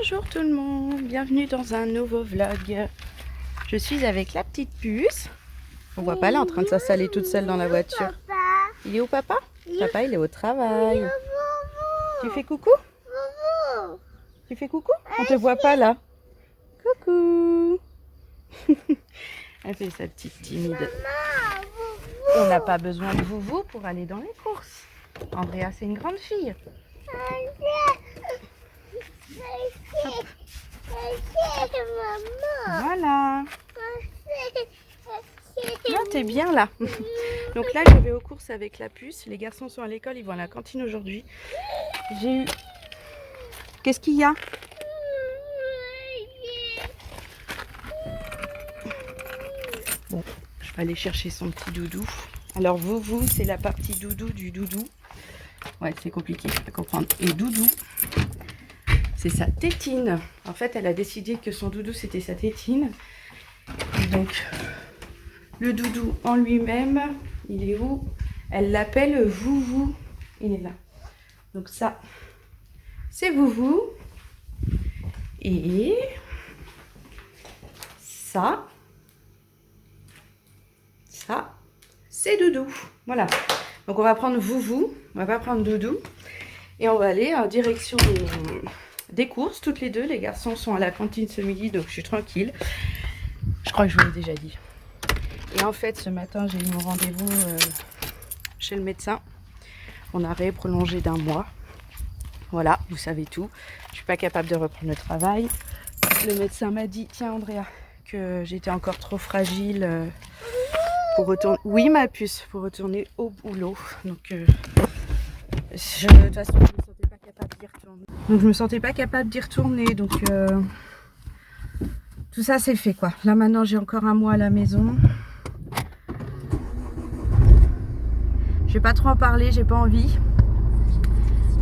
Bonjour tout le monde, bienvenue dans un nouveau vlog. Je suis avec la petite puce. On voit pas, elle est en train de s'installer toute seule dans la voiture. Il est où papa? Papa il est au travail. Tu fais coucou? Tu fais coucou? On te voit pas là. Coucou. Elle fait sa petite timide. On n'a pas besoin de vous pour aller dans les courses. Andrea c'est une grande fille. Hop. Voilà. Non, t'es bien là. Donc là, je vais aux courses avec la puce. Les garçons sont à l'école, ils vont à la cantine aujourd'hui. J'ai eu... Qu'est-ce qu'il y a? Bon, je vais aller chercher son petit doudou. Alors vous, c'est la partie doudou du doudou. Ouais, c'est compliqué à comprendre. Et doudou, c'est sa tétine. En fait, elle a décidé que son doudou, c'était sa tétine. Et donc, le doudou en lui-même, il est où? Elle l'appelle Vouvou. Il est là. Donc ça, c'est Vouvou. Et ça, c'est Doudou. Voilà. Donc on va prendre Vouvou. On va pas prendre Doudou. Et on va aller en direction des courses, toutes les deux. Les garçons sont à la cantine ce midi, donc je suis tranquille. Je crois que je vous l'ai déjà dit. Et en fait, ce matin, j'ai eu mon rendez-vous chez le médecin. On a prolongé d'1 mois. Voilà, vous savez tout. Je suis pas capable de reprendre le travail. Le médecin m'a dit, tiens Andrea, que j'étais encore trop fragile pour retourner. Oui, ma puce, pour retourner au boulot. Donc, de toute façon, je me sentais pas capable d'y retourner. Donc, je me sentais pas capable d'y retourner. Donc, tout ça, c'est fait quoi. Là, maintenant, j'ai encore 1 mois à la maison. Je vais pas trop en parler, j'ai pas envie.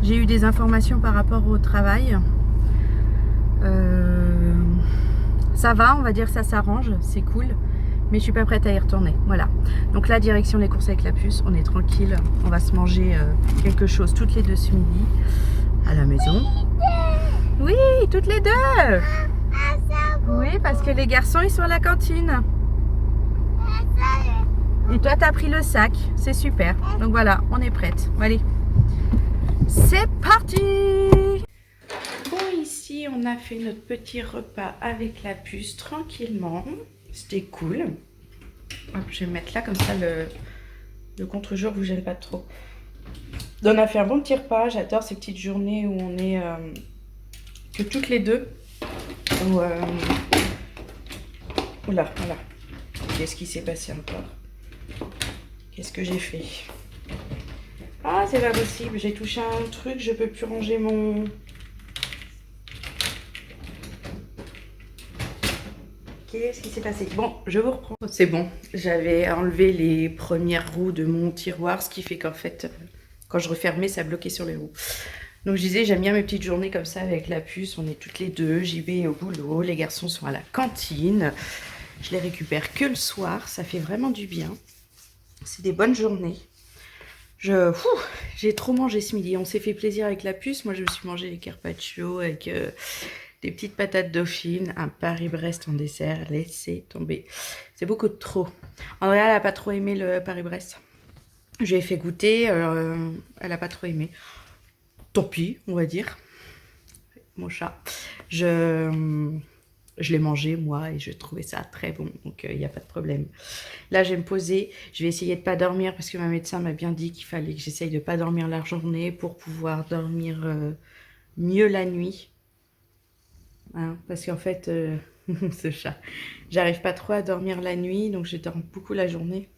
J'ai eu des informations par rapport au travail. Ça va, on va dire que ça s'arrange, c'est cool. Mais je suis pas prête à y retourner. Voilà. Donc là, direction les courses avec la puce. On est tranquille. On va se manger quelque chose toutes les deux ce midi à la maison. Oui, toutes les deux. Oui, parce que les garçons, ils sont à la cantine. Et toi, t'as pris le sac. C'est super. Donc voilà, on est prête. Allez. C'est parti! Bon, ici, on a fait notre petit repas avec la puce tranquillement. C'était cool. Hop, je vais me mettre là, comme ça, le contre-jour vous gêne pas trop. On a fait un bon petit repas. J'adore ces petites journées où on est que toutes les deux. Oula, voilà. Qu'est-ce qui s'est passé encore? Qu'est-ce que j'ai fait? Ah, c'est pas possible, j'ai touché un truc, je peux plus ranger mon... Qu'est-ce qui s'est passé? Bon, je vous reprends. C'est bon, j'avais enlevé les premières roues de mon tiroir, ce qui fait qu'en fait, quand je refermais, ça bloquait sur les roues. Donc je disais, j'aime bien mes petites journées comme ça avec la puce, on est toutes les deux, j'y vais au boulot, les garçons sont à la cantine. Je les récupère que le soir, ça fait vraiment du bien. C'est des bonnes journées. J'ai trop mangé ce midi. On s'est fait plaisir avec la puce. Moi, je me suis mangé les carpaccio avec des petites patates dauphines, un Paris-Brest en dessert. Laissez tomber. C'est beaucoup de trop. Andrea, elle n'a pas trop aimé le Paris-Brest. Je lui ai fait goûter. Elle n'a pas trop aimé. Tant pis, on va dire. Mon chat. Je l'ai mangé, moi, et je trouvais ça très bon. Donc, il n'y a pas de problème. Là, je vais me poser. Je vais essayer de ne pas dormir parce que ma médecin m'a bien dit qu'il fallait que j'essaye de ne pas dormir la journée pour pouvoir dormir mieux la nuit. Hein, parce qu'en fait, ce chat, j'arrive pas trop à dormir la nuit, donc je dors beaucoup la journée.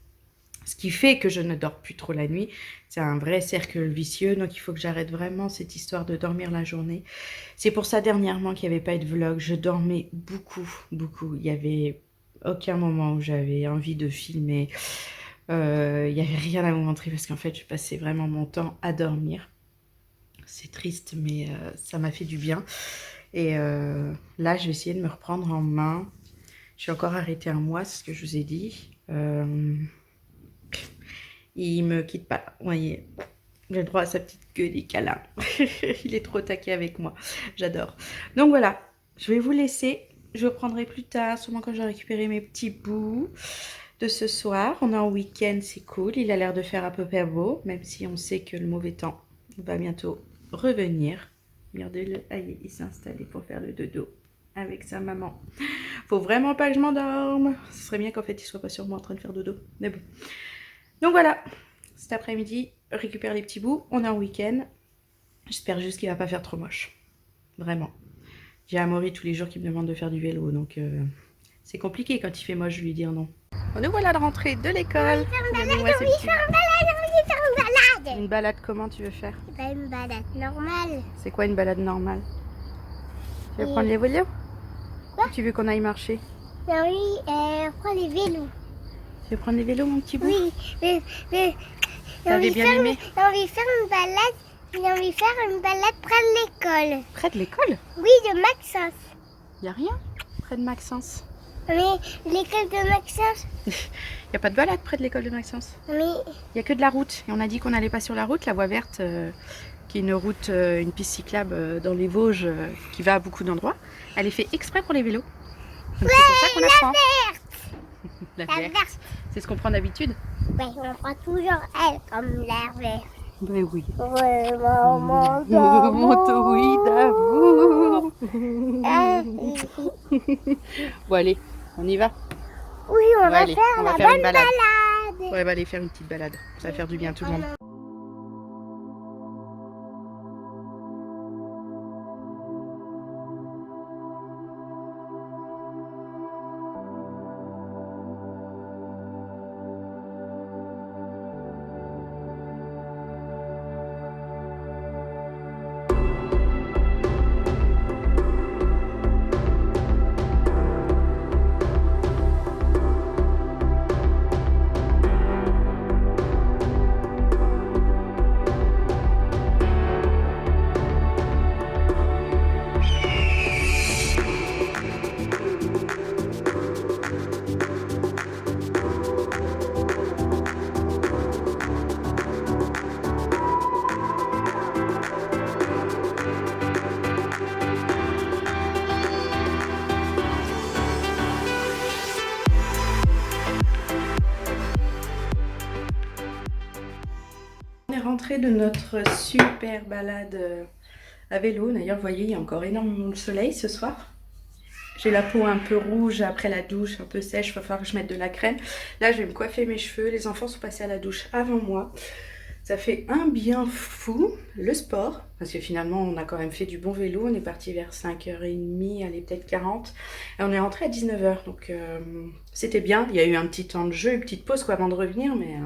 Ce qui fait que je ne dors plus trop la nuit. C'est un vrai cercle vicieux, donc il faut que j'arrête vraiment cette histoire de dormir la journée. C'est pour ça dernièrement qu'il n'y avait pas eu de vlog. Je dormais beaucoup. Il n'y avait aucun moment où j'avais envie de filmer. Il n'y avait rien à vous montrer parce qu'en fait, je passais vraiment mon temps à dormir. C'est triste, mais ça m'a fait du bien. Et là, je vais essayer de me reprendre en main. Je suis encore arrêtée 1 mois, c'est ce que je vous ai dit. Il me quitte pas, vous voyez. J'ai le droit à sa petite queue des câlins. Il est trop taqué avec moi. J'adore. Donc voilà, je vais vous laisser. Je reprendrai plus tard, sûrement quand j'ai récupéré mes petits bouts de ce soir. On est en week-end, c'est cool. Il a l'air de faire à peu près beau, même si on sait que le mauvais temps va bientôt revenir. Regardez-le, il s'est installé pour faire le dodo avec sa maman. Faut vraiment pas que je m'endorme. Ce serait bien qu'en fait il soit pas sûrement en train de faire dodo. Mais bon. Donc voilà, cet après-midi, récupère les petits bouts. On est en week-end. J'espère juste qu'il va pas faire trop moche. Vraiment. J'ai Amaury tous les jours qui me demande de faire du vélo, donc c'est compliqué quand il fait moche, je lui dire non. Nous voilà de rentrée de l'école. Une balade comment tu veux faire? Une balade normale. C'est quoi une balade normale? Tu veux prendre les vélos? Quoi? Ou tu veux qu'on aille marcher? Oui, prends les vélos. Tu veux prendre les vélos, mon petit bout? Oui, T'avais bien aimé? J'ai envie de faire une balade. J'ai envie de faire une balade près de l'école. Près de l'école? Oui, de Maxence. Y a rien près de Maxence. Mais l'école de Maxence. Y a pas de balade près de l'école de Maxence. Mais Il y a que de la route. Et on a dit qu'on n'allait pas sur la route, la voie verte, qui est une route, une piste cyclable dans les Vosges, qui va à beaucoup d'endroits. Elle est faite exprès pour les vélos. Donc c'est pour ça qu'on la prend. La verte. C'est ce qu'on prend d'habitude. ouais, on prend toujours elle comme l'air vert. Ben oui. Ouais, maman, Mon oui d'amour. Bon allez, on y va. Oui, on va aller, faire on va la faire une bonne balade. balade. Ouais, on va aller faire une petite balade. Ça va faire du bien à tout le monde. Rentrée de notre super balade à vélo. D'ailleurs, vous voyez, il y a encore énormément de soleil ce soir. J'ai la peau un peu rouge après la douche, un peu sèche, il va falloir que je mette de la crème. Là, je vais me coiffer mes cheveux. Les enfants sont passés à la douche avant moi. Ça fait un bien fou, le sport, parce que finalement, on a quand même fait du bon vélo. On est parti vers 5h30, allez, peut-être 40. Et on est rentré à 19h, donc c'était bien. Il y a eu un petit temps de jeu, une petite pause quoi, avant de revenir, mais...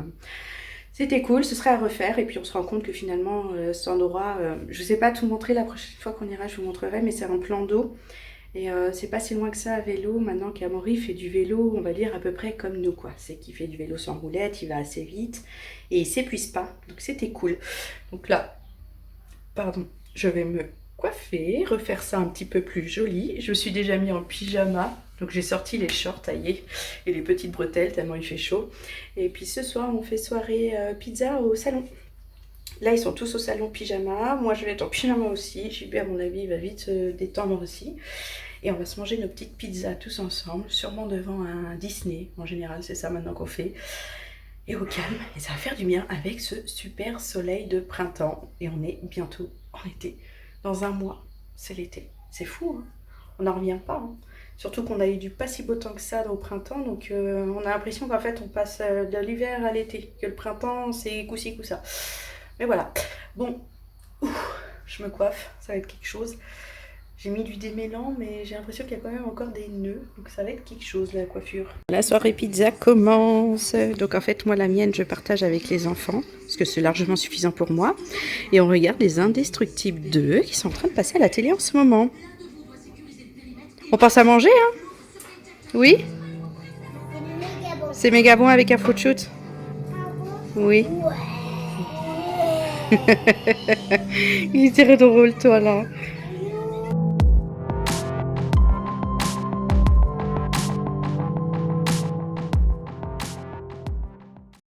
c'était cool, ce serait à refaire et puis on se rend compte que finalement cet endroit, je ne sais pas tout montrer la prochaine fois qu'on ira, je vous montrerai, mais c'est un plan d'eau et c'est pas si loin que ça à vélo. Maintenant qu'Amaury fait du vélo, on va dire à peu près comme nous quoi, c'est qu'il fait du vélo sans roulette, il va assez vite et il s'épuise pas, donc c'était cool. Donc là, pardon, je vais me coiffer, refaire ça un petit peu plus joli. Je me suis déjà mis en pyjama. Donc j'ai sorti les shorts taillés et les petites bretelles tellement il fait chaud. Et puis ce soir on fait soirée pizza au salon. Là ils sont tous au salon pyjama. Moi je vais être en pyjama aussi. JB à mon avis il va vite se détendre aussi. Et on va se manger nos petites pizzas tous ensemble. Sûrement devant un Disney. En général c'est ça maintenant qu'on fait. Et au calme. Et ça va faire du bien avec ce super soleil de printemps. Et on est bientôt en été. Dans un mois c'est l'été. C'est fou hein. On n'en revient pas hein. Surtout qu'on a eu du pas si beau temps que ça au printemps, donc on a l'impression qu'en fait on passe de l'hiver à l'été, que le printemps c'est coup-ci, coup-ça. Mais voilà, bon, je me coiffe, ça va être quelque chose. J'ai mis du démêlant, mais j'ai l'impression qu'il y a quand même encore des nœuds, donc ça va être quelque chose la coiffure. La soirée pizza commence, donc en fait moi la mienne je partage avec les enfants, parce que c'est largement suffisant pour moi. Et on regarde les Indestructibles 2 qui sont en train de passer à la télé en ce moment. On passe à manger, hein? Oui? C'est méga bon avec un fruit shoot? Oui. Ouais. Il est très drôle, toi, là.